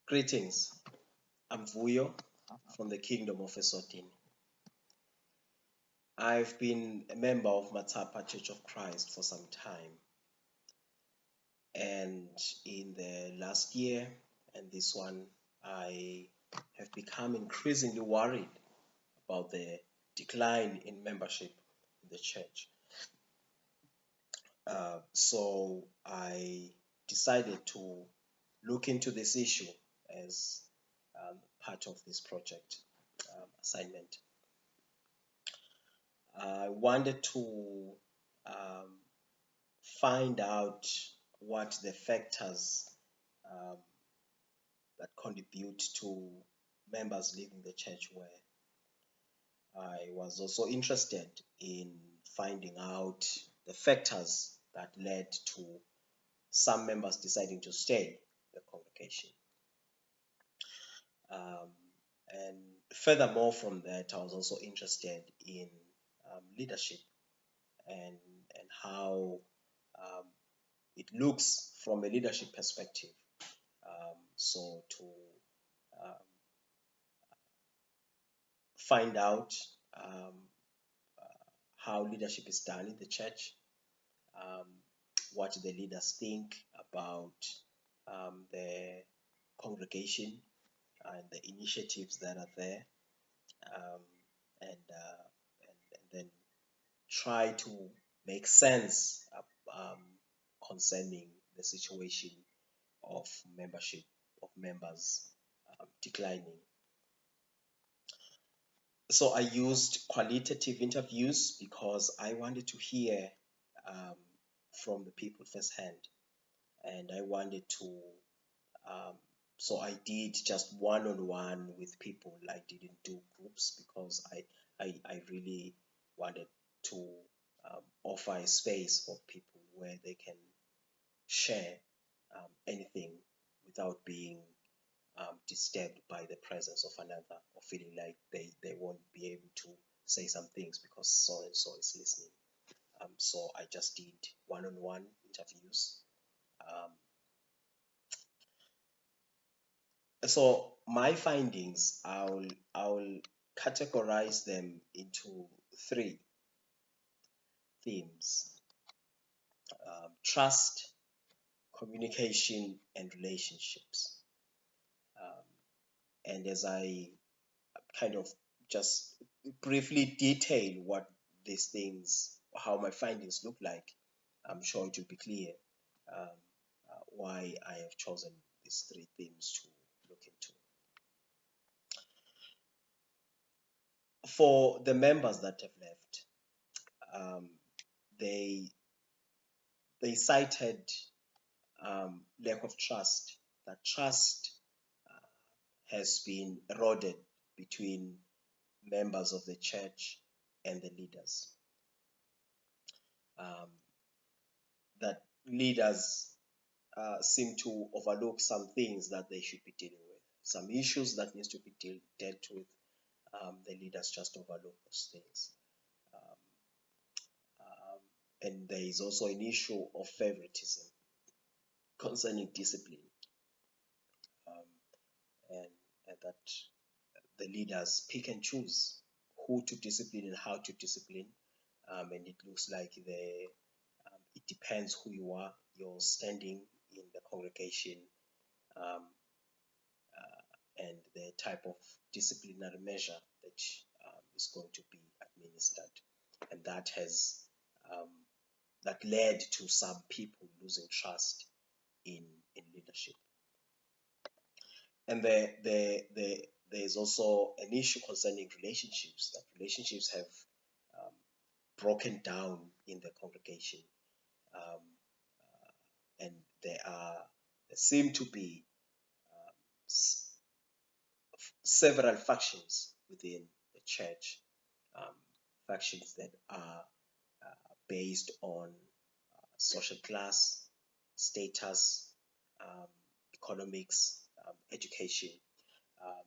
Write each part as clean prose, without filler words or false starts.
Greetings, I'm Vuyo from the Kingdom of Eswatini. I've been a member of Matapa Church of Christ for some time, and in the last year and this one, I have become increasingly worried about the decline in membership in the church. So I decided to look into this issue as part of this project assignment. I wanted to find out what the factors um, that contribute to members leaving the church were. I was also interested in finding out the factors that led to some members deciding to stay in the congregation. And furthermore from that, I was also interested in leadership and how it looks from a leadership perspective. So to find out how leadership is done in the church, what the leaders think about the congregation and the initiatives that are there, and then try to make sense concerning the situation of membership, of members declining. So I used qualitative interviews because I wanted to hear from the people firsthand, and I wanted to. So I did just one-on-one with people. I didn't do groups because I really wanted to offer a space for people where they can share anything without being disturbed by the presence of another, or feeling like they won't be able to say some things because so and so is listening. So I just did one-on-one interviews. So my findings, I'll categorize them into three themes: trust, communication, and relationships. And as I kind of just briefly detail what these things, how my findings look like, I'm sure it will be clear why I have chosen these three themes to look into. For the members that have left, they cited lack of trust. That trust has been eroded between members of the church and the leaders. That leaders seem to overlook some things that they should be dealing with, some issues that needs to be dealt with. The leaders just overlook those things. And there is also an issue of favoritism concerning discipline, and that the leaders pick and choose who to discipline and how to discipline, and it looks like it depends who you are, your standing in the congregation, and the type of disciplinary measure that is going to be administered, and that has that led to some people losing trust in leadership. And there's also an issue concerning relationships, that relationships have broken down in the congregation, and there seem to be several factions within the church, factions that are based on social class, status, economics, education.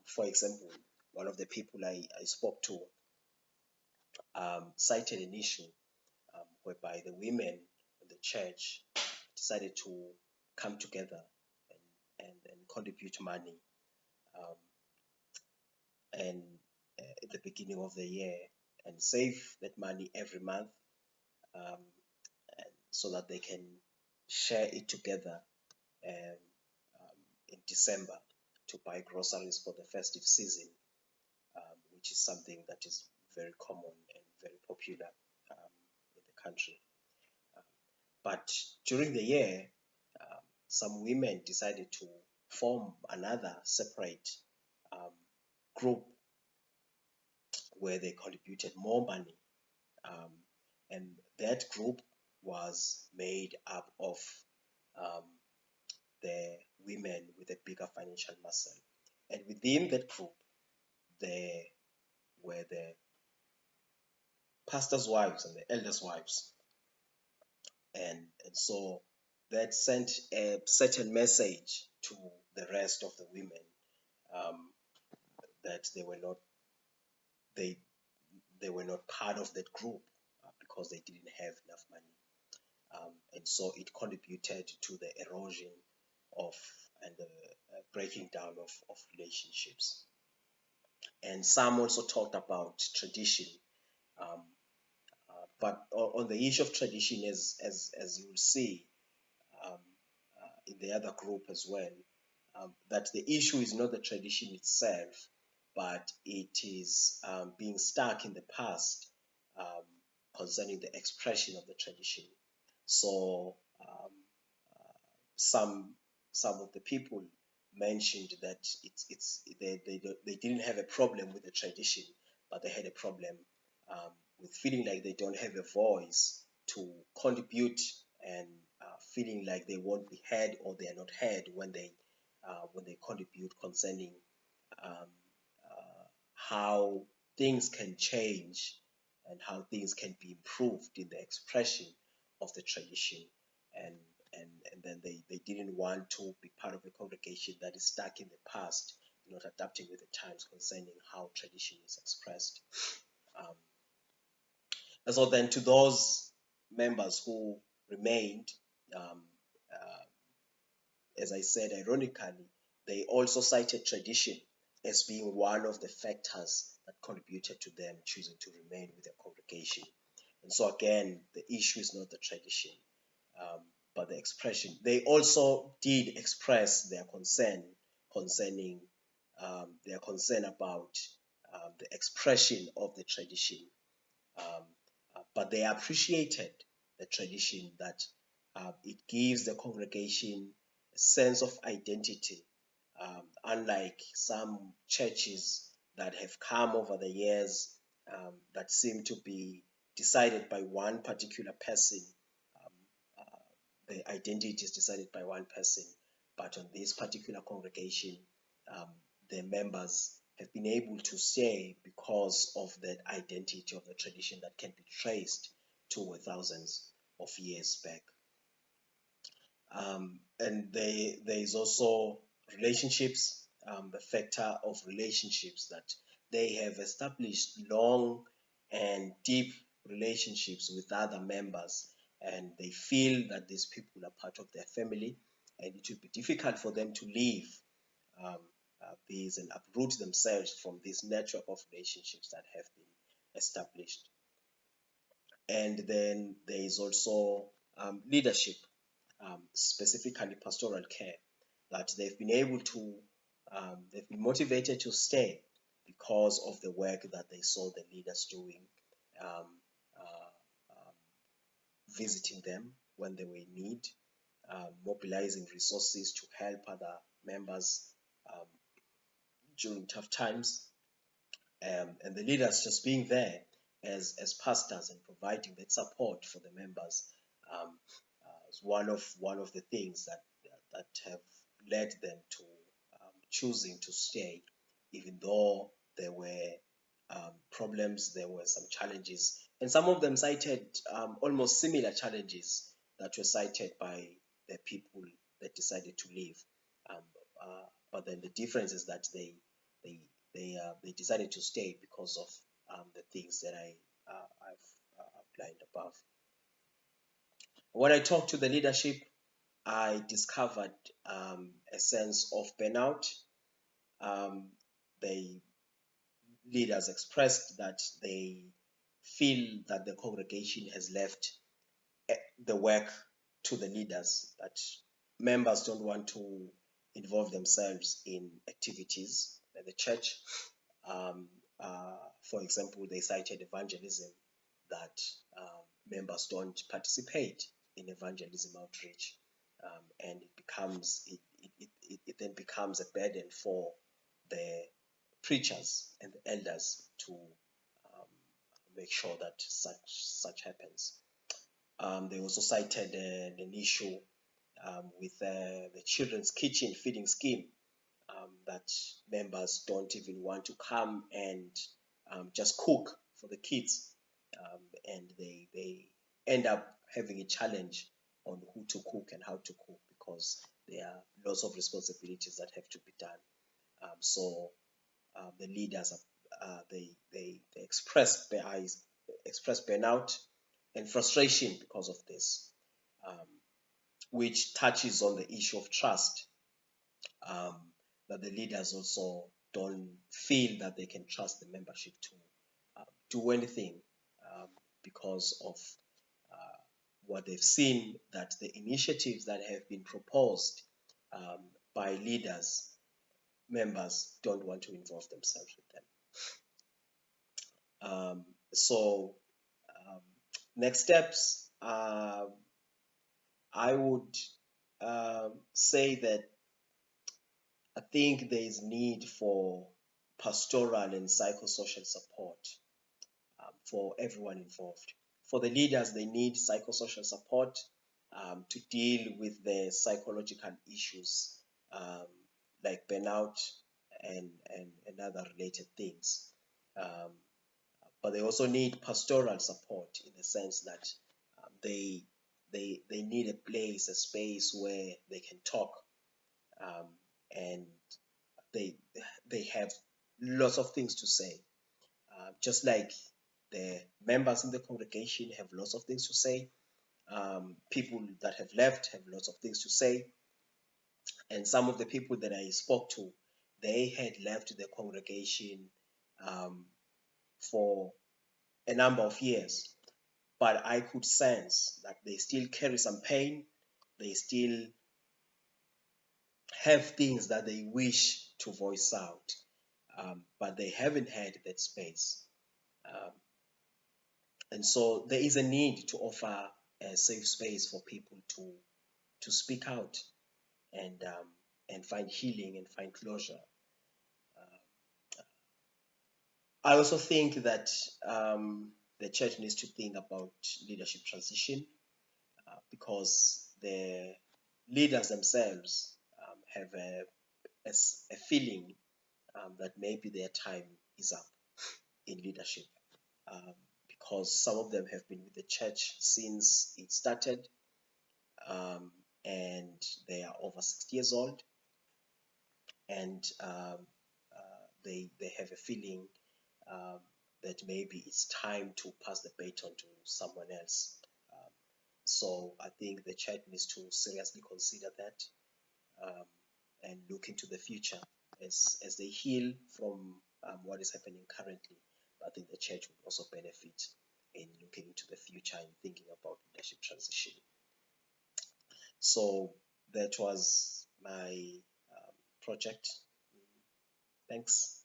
For example, one of the people I spoke to cited an issue whereby the women in the church decided to come together and contribute money um, and at the beginning of the year, and save that money every month, um, and so that they can share it together um, in December to buy groceries for the festive season, which is something that is very common and very popular in the country. But during the year, some women decided to form another separate um, group where they contributed more money. Um, and that group was made up of um, the women with a bigger financial muscle. And within that group, there were the pastors' wives and the elders' wives. And so that sent a certain message to the rest of the women, um, that they they were not part of that group because they didn't have enough money. And so it contributed to the erosion of and the breaking down of relationships. And some also talked about tradition. Um, but on the issue of tradition, as you will see um, in the other group as well, that the issue is not the tradition itself, but it is being stuck in the past um, concerning the expression of the tradition. So some some of the people mentioned that they didn't have a problem with the tradition, but they had a problem with feeling like they don't have a voice to contribute, and feeling like they won't be heard or they are not heard when they contribute concerning um, how things can change and how things can be improved in the expression of the tradition. And and then they didn't want to be part of a congregation that is stuck in the past, not adapting with the times concerning how tradition is expressed. Um, and so then to those members who remained, um, uh, as I said, ironically, they also cited tradition as being one of the factors that contributed to them choosing to remain with their congregation. And so, again, the issue is not the tradition, but the expression. They also did express their concern concerning their concern about the expression of the tradition, um, but they appreciated the tradition that it gives the congregation a sense of identity, unlike some churches that have come over the years that seem to be decided by one particular person. Um, the identity is decided by one person, but on this particular congregation, um, the members have been able to stay because of that identity of the tradition that can be traced to thousands of years back. And there is also relationships, the factor of relationships, that they have established long and deep relationships with other members, and they feel that these people are part of their family, and it would be difficult for them to leave um, these and uproot themselves from this network of relationships that have been established. And then there is also leadership, specifically pastoral care, that they've been able to, they've been motivated to stay because of the work that they saw the leaders doing, um, visiting them when they were in need, mobilizing resources to help other members um, during tough times, and the leaders just being there as pastors and providing that support for the members is one of the things that have led them to choosing to stay, even though there were problems, there were some challenges, and some of them cited almost similar challenges that were cited by the people that decided to leave. Um, but then the difference is that they they decided to stay because of the things that I've outlined above. When I talked to the leadership, I discovered a sense of burnout, the leaders expressed that they feel that the congregation has left the work to the leaders, that members don't want to involve themselves in activities at the church. Um, for example, they cited evangelism, that members don't participate in evangelism outreach, and it then becomes a burden for the preachers and the elders to make sure that such happens. They also cited an issue with the children's kitchen feeding scheme, that members don't even want to come and just cook for the kids, and they end up having a challenge on who to cook and how to cook, because there are lots of responsibilities that have to be done. So the leaders they express burnout and frustration because of this, um, which touches on the issue of trust, um, that the leaders also don't feel that they can trust the membership to do anything, because of what they've seen, that the initiatives that have been proposed um, by leaders, members don't want to involve themselves with them. So next steps, I would say that I think there is need for pastoral and psychosocial support for everyone involved. For the leaders, they need psychosocial support to deal with the psychological issues, um, like burnout and other related things. Um, but they also need pastoral support, in the sense that they they need a place, a space where they can talk, um, and they they have lots of things to say, just like the members in the congregation have lots of things to say. People that have left have lots of things to say, and some of the people that I spoke to, they had left the congregation um, for a number of years, but I could sense that they still carry some pain. They still have things that they wish to voice out, but they haven't had that space. Um, and so there is a need to offer a safe space for people to speak out and find healing and find closure. I also think that the church needs to think about leadership transition, because the leaders themselves have a feeling that maybe their time is up in leadership, um, because some of them have been with the church since it started, um, and they are over 60 years old, and they have a feeling um, that maybe it's time to pass the baton to someone else. Um, so I think the church needs to seriously consider that, um, and look into the future as they heal from what is happening currently. I think the church would also benefit in looking into the future and thinking about leadership transition. So that was my project. Thanks.